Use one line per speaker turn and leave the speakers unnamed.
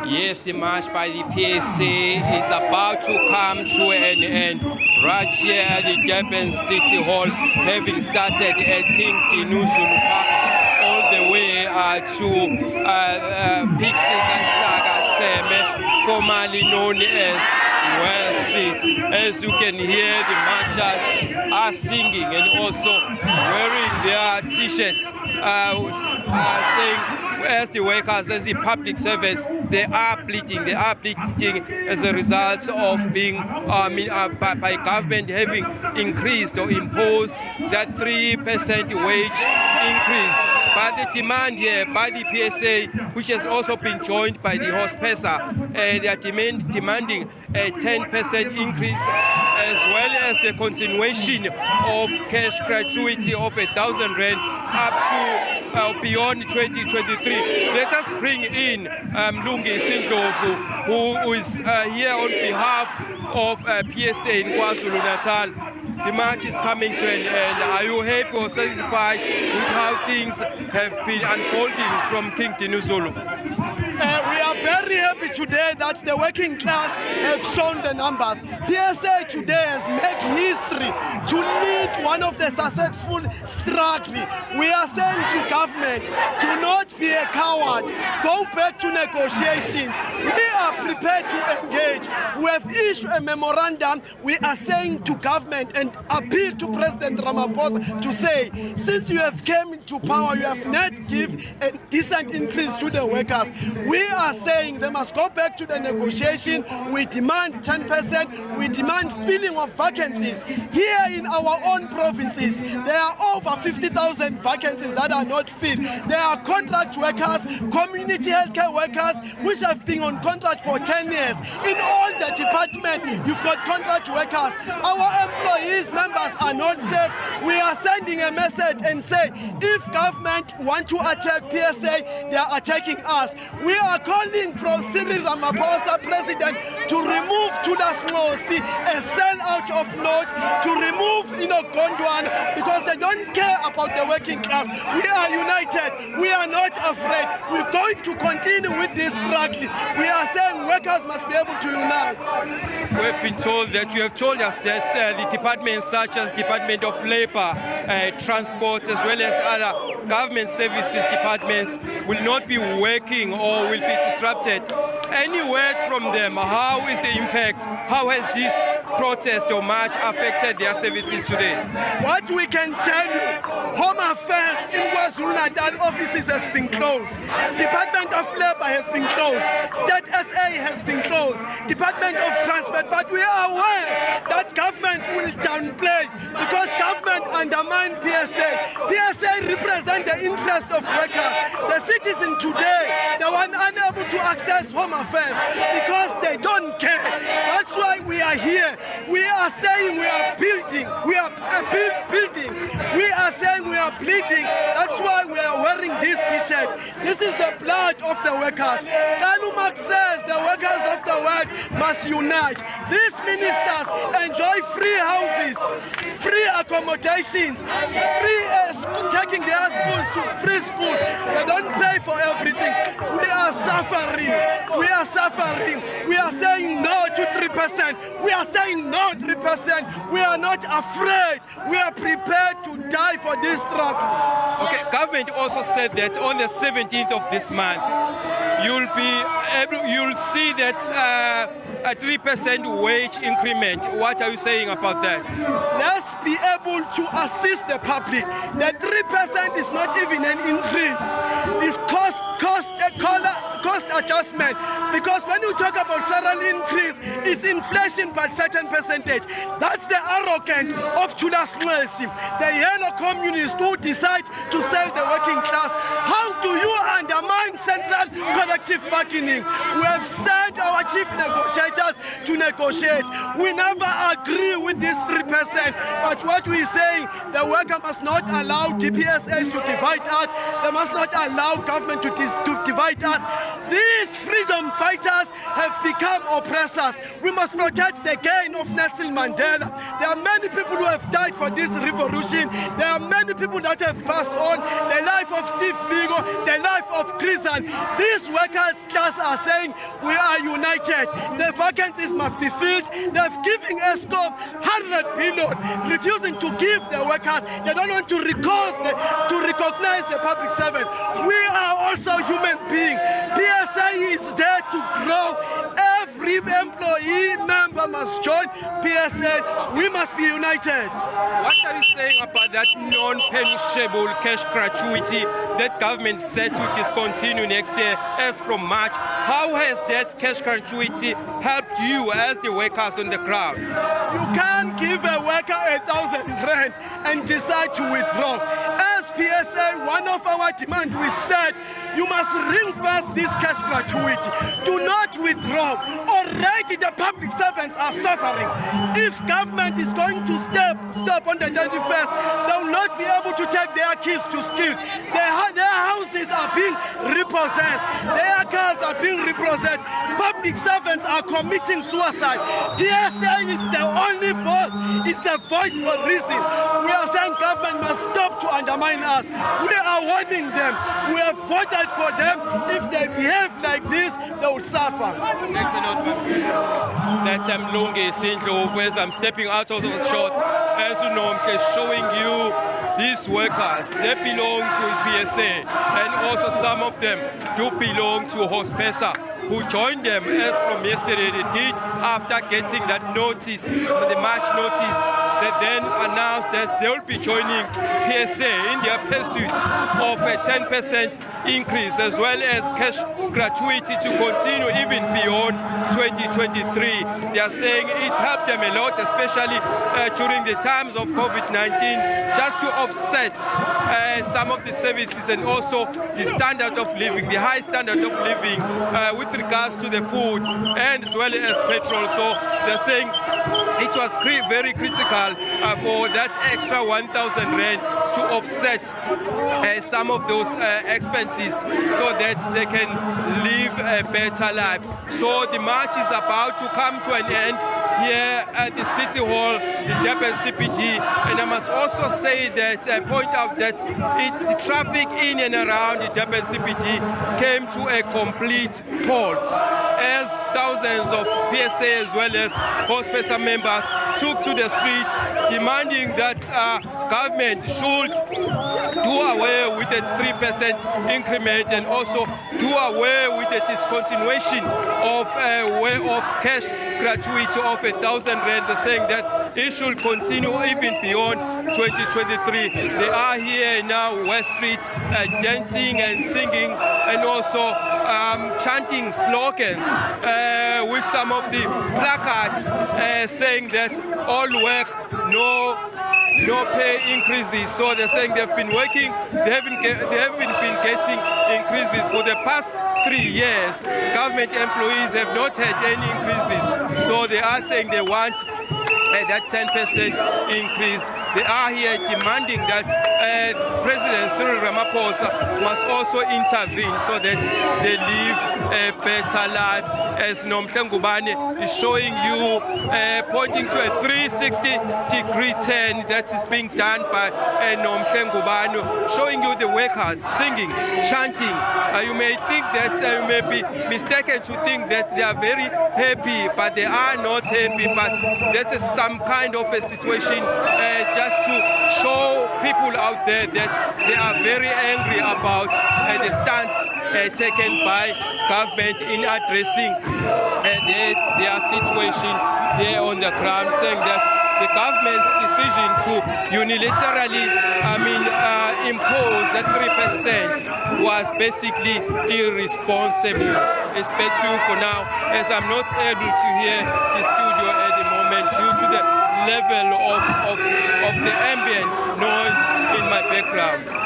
Yes, the march by the PSA is about to come to an end right here at the Durban City Hall, having started at King Dinuzulu Park all the way to Pixley Saga Seme, formerly known as West Street. As you can hear, the marchers are singing and also wearing their t-shirts saying, as the workers, as the public servants, they are bleeding as a result of being by government having increased or imposed that 3% wage increase. But the demand here by the PSA, which has also been joined by the Hospesa, they are demanding a 10% increase, as well as the continuation of cash gratuity of 1,000 rand up to beyond 2023. Let us bring in Lungi Sindlovu, who is here on behalf of PSA in Kwazulu-Natal. The march is coming to an end. Are you happy or satisfied with how things have been unfolding from King Dinuzulu?
We are very happy today that the working class have shown the numbers. PSA today has made history to lead one of the successful struggle. We are saying to government, do not be a coward. Go back to negotiations. We are prepared to engage. We have issued a memorandum. We are saying to government and appeal to President Ramaphosa to say, since you have come into power, you have not given a decent increase to the workers. We are saying they must go back to the negotiation. We demand 10%. We demand filling of vacancies. Here in our own provinces, there are over 50,000 vacancies that are not filled. There are contract workers, community healthcare workers, which have been on contract for 10 years. In all the departments, you've got contract workers. Our employees, members are not safe. We are sending a message and say, if government want to attack PSA, they are attacking us. We are calling for Cyril Ramaphosa, President, to remove Tudas Ngosi, a sellout of note, to remove Gondwana, because they don't care about the working class. We are united. We are not afraid. We're going to continue with this struggle. We are saying workers must be able to unite.
We've been told that you have told us that the departments such as Department of Labor, Transport, as well as other government services departments will not be working or will be disrupted. Any word from them? How is the impact? How has this protest or march affected their services today?
What we can tell you, Home Affairs in Kwazulu-Natal offices has been closed. Department of Labor has been closed. State SA has been closed. Department of Transport. But we are aware that government will downplay because government undermine PSA. PSA represent the interest of workers. The citizen today, they were unable to access Home Affairs because they don't care. That's why we are here. We are saying we are building. We are building. We are saying we are bleeding. That's why we are wearing this t-shirt. This is the blood of the workers. Kalumak says the workers of the world must unite. These ministers enjoy free houses, free accommodations, free taking their schools to free schools. They don't pay for everything. We are suffering. We are suffering. We are saying no to 3%. We are saying no 3%. We are not afraid. We are prepared to die for this struggle.
Okay, government also said that on the 17th of this month, you'll see that a 3% wage increment. What are you saying about that?
Let's be able to assist the public. The 3% is not even an increase. It's cost adjustment. Because when you talk about salary increase, it's inflation by certain percentage. That's the arrogance of Tudas Ngosi, the yellow communists who decide to sell the working class. How do you undermine central collective bargaining? We have sent our chief negotiators to negotiate. We never agree with this 3%. But what we say, the worker must not allow DPSAs to divide us. They must not allow government to divide us. These freedom fighters have become oppressors. We must protect the gain of Nelson Mandela. There are many people who have died for this revolution. There are many people that have passed on. The life of Steve Biko, the life of Chrisan. These workers class are saying we are united. The vacancies must be filled. They've given ESCOM 100 billion, refusing to give the workers. They don't want to recognize the public servant. We are also human beings. PSA is there to grow. Every employee member must join PSA. We must be united.
What are you saying about that non-perishable cash gratuity that government said to discontinue next year as from March? How has that cash gratuity helped you as the workers on the ground?
You can't give a worker 1,000 rand and decide to withdraw. As PSA, one of our demands, we said you must ring-fence this cash gratuity. Do not withdraw. Already the public servants are suffering. If government is going to stop on the 31st, they will not be able to take their kids to school. Their houses are being repossessed. Their cars are being repossessed. Public servants are committing suicide. PSA is the only voice, is the voice for reason. We are saying government must stop to undermine us. We are warning them. We have voted for them. If they behave like this, they will suffer.
Thanks a lot, man. That's Mlungi Sindlovu as I'm stepping out of those shots. As you know, I'm showing you these workers. They belong to PSA, and also some of them do belong to Hospesa, who joined them as from yesterday. They did after getting that notice, the March notice. They then announced that they will be joining PSA in their pursuit of a 10% increase as well as cash gratuity to continue even beyond 2023. They are saying it helped them a lot, especially during the times of COVID-19, just to offset some of the services and also the standard of living, the high standard of living with regards to the food and as well as petrol. So they're saying it was very critical for that extra 1,000 rand to offset some of those expenses so that they can live a better life. So the march is about to come to an end here at the City Hall, the Durban CBD, and I must also say that, point out that the traffic in and around the Durban CBD came to a complete halt as thousands of PSA as well as Hospesa members took to the streets demanding that government should do away with the 3% increment and also do away with the discontinuation of cash gratuity of 1,000 rand, saying that it should continue even beyond 2023. They are here now, West Street, dancing and singing and also chanting slogans with some of the placards saying that all work, no pay increases. So they're saying they've been working, they haven't been getting increases for the past 3 years. Government employees have not had any increases. So they are saying they want that 10% increase. They are here demanding that President Cyril Ramaphosa must also intervene so that they live a better life. As Nomhle Ngubane is showing you, pointing to a 360-degree turn that is being done by Nomhle Ngubane, showing you the workers singing, chanting. You may think that you may be mistaken to think that they are very happy, but they are not happy. But that is some kind of a situation just to show people out there that they are very angry about the stance taken by government in addressing their situation there on the ground, saying that the government's decision to unilaterally, impose that 3% was basically irresponsible. It's back to you for now, as I'm not able to hear the studio at the moment due to the level of the ambient noise in my background.